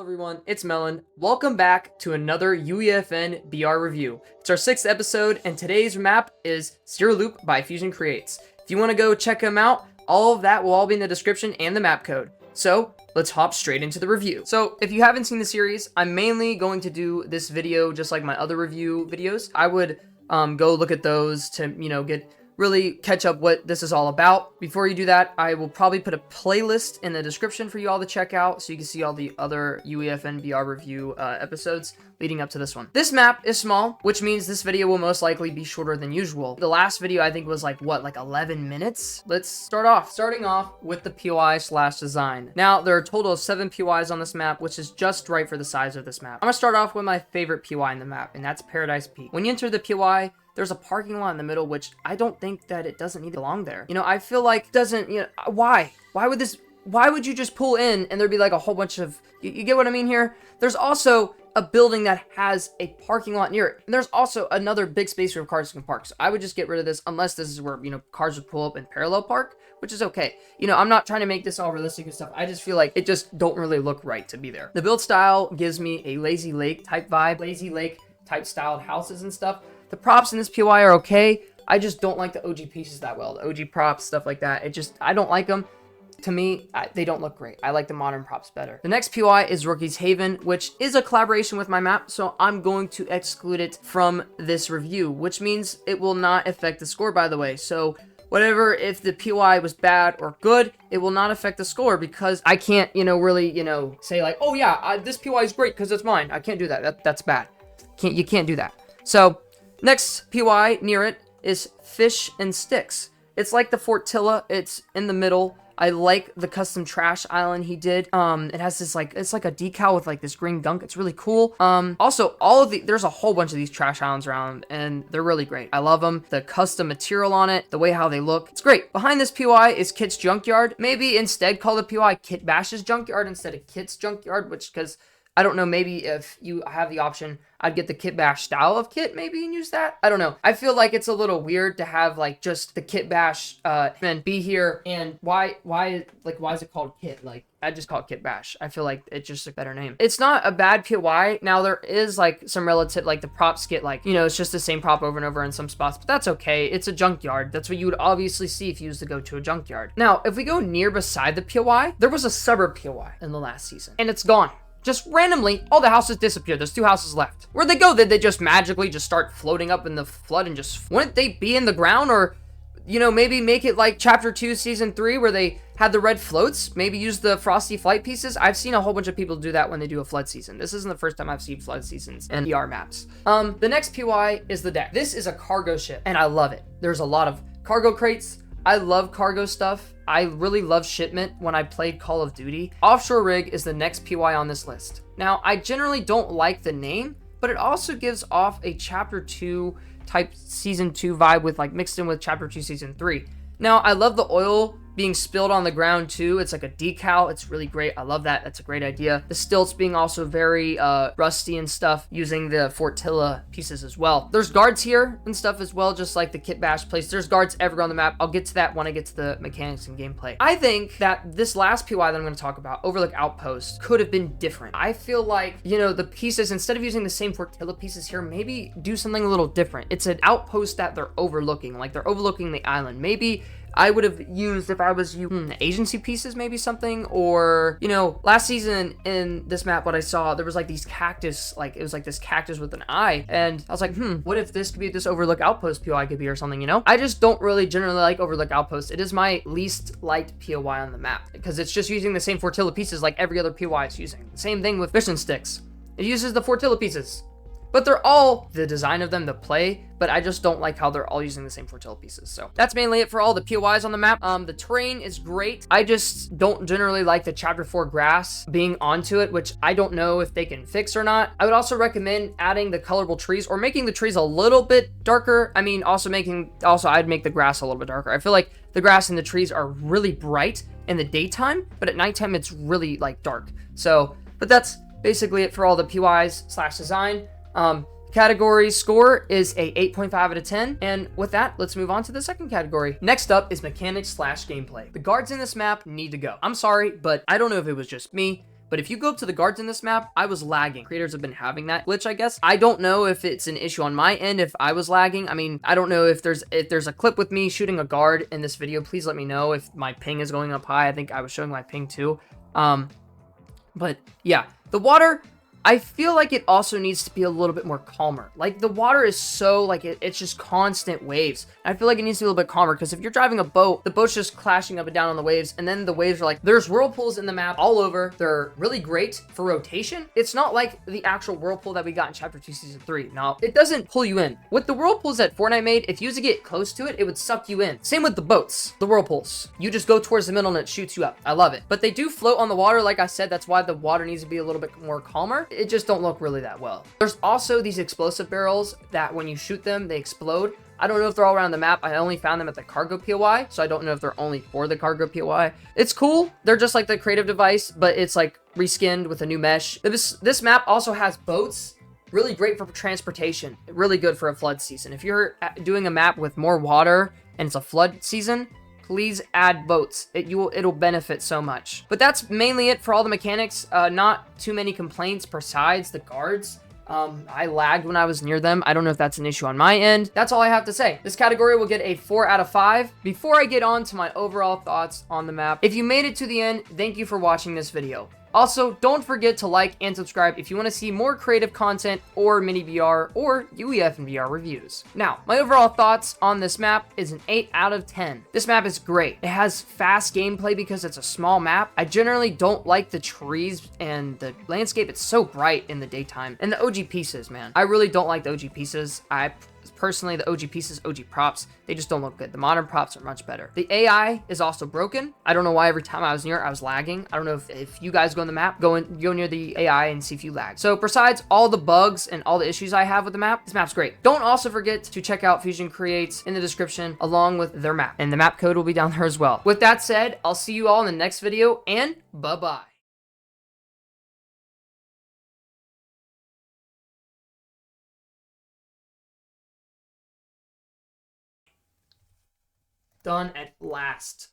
everyone, it's Melon. Welcome back to another UEFN BR review. It's our 6th episode, and today's map is Zero Loop by Fusion Creates. If you want to go check them out, all of that will all be in the description and the map code. So let's hop straight into the review. So if you haven't seen the series, I'm mainly going to do this video just like my other review videos. I would go look at those to, really catch up what this is all about. Before you do that, I will probably put a playlist in the description for you all to check out so you can see all the other UEFN BR review episodes leading up to this one. This map is small, which means this video will most likely be shorter than usual. The last video I think was like 11 minutes? Let's starting off with the POI/design. Now there are a total of 7 POIs on this map, which is just right for the size of this map. I'm gonna start off with my favorite POI in the map, and that's Paradise Peak. When you enter the POI, there's a parking lot in the middle, which I don't think that it doesn't need to belong there. I feel like why would you just pull in and there'd be like a whole bunch of, you get what I mean here? There's also a building that has a parking lot near it. And there's also another big space where cars can park. So I would just get rid of this unless this is where, cars would pull up and parallel park, which is okay. I'm not trying to make this all realistic and stuff. I just feel like it just don't really look right to be there. The build style gives me a lazy lake type vibe, lazy lake type styled houses and stuff. The props in this POI are okay. I just don't like the OG pieces that well. The OG props, stuff like that. I don't like them. To me, they don't look great. I like the modern props better. The next POI is Rookie's Haven, which is a collaboration with my map, so I'm going to exclude it from this review, which means it will not affect the score, by the way. So whatever, if the POI was bad or good, it will not affect the score because I can't, really, say like, oh yeah, this POI is great because it's mine. I can't do that. That's bad. You can't do that. So next POI near it is Fish and Sticks. It's like the Fortilla. It's in the middle. I like the custom trash island he did. It has this it's like a decal with like this green gunk. It's really cool. Also there's a whole bunch of these trash islands around and they're really great. I love them. The custom material on it, the way how they look, it's great. Behind this POI is Kit's Junkyard. Maybe instead call the POI Kit Bash's Junkyard instead of Kit's Junkyard, because I don't know, maybe if you have the option, I'd get the Kit Bash style of kit maybe and use that. I don't know. I feel like it's a little weird to have like just the Kit Bash and be here, and why is it called Kit? Like, I just call it Kit Bash. I feel like it's just a better name. It's not a bad POI. Now there is like some relative, like the props get it's just the same prop over and over in some spots, but that's okay. It's a junkyard. That's what you would obviously see if you used to go to a junkyard. Now, if we go near beside the POI, there was a suburb POI in the last season and it's gone. Just randomly, all the houses disappeared. There's 2 houses left. Where'd they go? Did they just magically just start floating up in the flood and wouldn't they be in the ground? Or, maybe make it like Chapter 2, Season 3, where they had the red floats? Maybe use the frosty flight pieces? I've seen a whole bunch of people do that when they do a flood season. This isn't the first time I've seen flood seasons and ER maps. The next POI is the deck. This is a cargo ship, and I love it. There's a lot of cargo crates. I love cargo stuff. I really love shipment when I played Call of Duty. Offshore Rig is the next POI on this list. Now, I generally don't like the name, but it also gives off a Chapter 2 type Season 2 vibe with mixed in with Chapter 2 Season 3. Now, I love the oil being spilled on the ground too. It's like a decal. It's really great. I love that. That's a great idea. The stilts being also very rusty and stuff, using the Fortilla pieces as well. There's guards here and stuff as well, just like the Kit Bash place. There's guards everywhere on the map. I'll get to that when I get to the mechanics and gameplay. I think that this last POI that I'm going to talk about, Overlook Outpost, could have been different. I feel like, the pieces, instead of using the same Fortilla pieces here, maybe do something a little different. It's an outpost that they're overlooking, like they're overlooking the island. Maybe I would have used, if I was you, agency pieces, maybe something, or, last season in this map, what I saw, there was like these cactus, it was like this cactus with an eye, and I was like, what if this could be this Overlook Outpost POI could be or something, I just don't really generally like Overlook Outpost. It is my least liked POI on the map, because it's just using the same Fortilla pieces like every other POI is using. Same thing with Fish and Sticks. It uses the Fortilla pieces. But they're all the design of them, the play, but I just don't like how they're all using the same Fortilla pieces. So that's mainly it for all the POIs on the map. The terrain is great. I just don't generally like the Chapter 4 grass being onto it, which I don't know if they can fix or not. I would also recommend adding the colorable trees or making the trees a little bit darker. I mean, I'd make the grass a little bit darker. I feel like the grass and the trees are really bright in the daytime, but at nighttime it's really dark. So, but that's basically it for all the POIs/design. Category score is a 8.5 out of 10. And with that, let's move on to the second category. Next up is mechanics/gameplay. The guards in this map need to go. I'm sorry, but I don't know if it was just me, But if you go up to the guards in this map, I was lagging. Creators have been having that glitch, I guess. I don't know if it's an issue on my end if I was lagging. I mean, I don't know if there's a clip with me shooting a guard in this video. Please let me know if my ping is going up high. I think I was showing my ping too. But yeah, the water, I feel like it also needs to be a little bit more calmer. Like, the water is so, like, it's just constant waves. I feel like it needs to be a little bit calmer, because if you're driving a boat, the boat's just clashing up and down on the waves, and then the waves are like, there's whirlpools in the map all over. They're really great for rotation. It's not like the actual whirlpool that we got in Chapter 2, Season 3. No, it doesn't pull you in. With the whirlpools that Fortnite made, if you was to get close to it, it would suck you in. Same with the boats, the whirlpools. You just go towards the middle and it shoots you up. I love it. But they do float on the water, like I said. That's why the water needs to be a little bit more calmer. It just don't look really that well. There's also these explosive barrels that when you shoot them, they explode. I don't know if they're all around the map. I only found them at the cargo POI, so I don't know if they're only for the cargo POI. It's cool. They're just like the creative device, but it's like reskinned with a new mesh. This map also has boats. Really great for transportation. Really good for a flood season. If you're doing a map with more water and it's a flood season, please add boats. It'll benefit so much. But that's mainly it for all the mechanics. Not too many complaints besides the guards. I lagged when I was near them. I don't know if that's an issue on my end. That's all I have to say. This category will get a 4 out of 5. Before I get on to my overall thoughts on the map, if you made it to the end, thank you for watching this video. Also, don't forget to like and subscribe if you want to see more creative content or mini VR or UEFN VR reviews. Now, my overall thoughts on this map is an 8 out of 10. This map is great. It has fast gameplay because it's a small map. I generally don't like the trees and the landscape. It's so bright in the daytime. And the OG pieces, man. I really don't like the OG pieces. Personally, the OG pieces, OG props, they just don't look good. The modern props are much better. The AI is also broken. I don't know why every time I was near it, I was lagging. I don't know if you guys go on the map, go near the AI and see if you lag. So besides all the bugs and all the issues I have with the map, this map's great. Don't also forget to check out Fusion Creates in the description along with their map. And the map code will be down there as well. With that said, I'll see you all in the next video, and bye-bye. Done at last.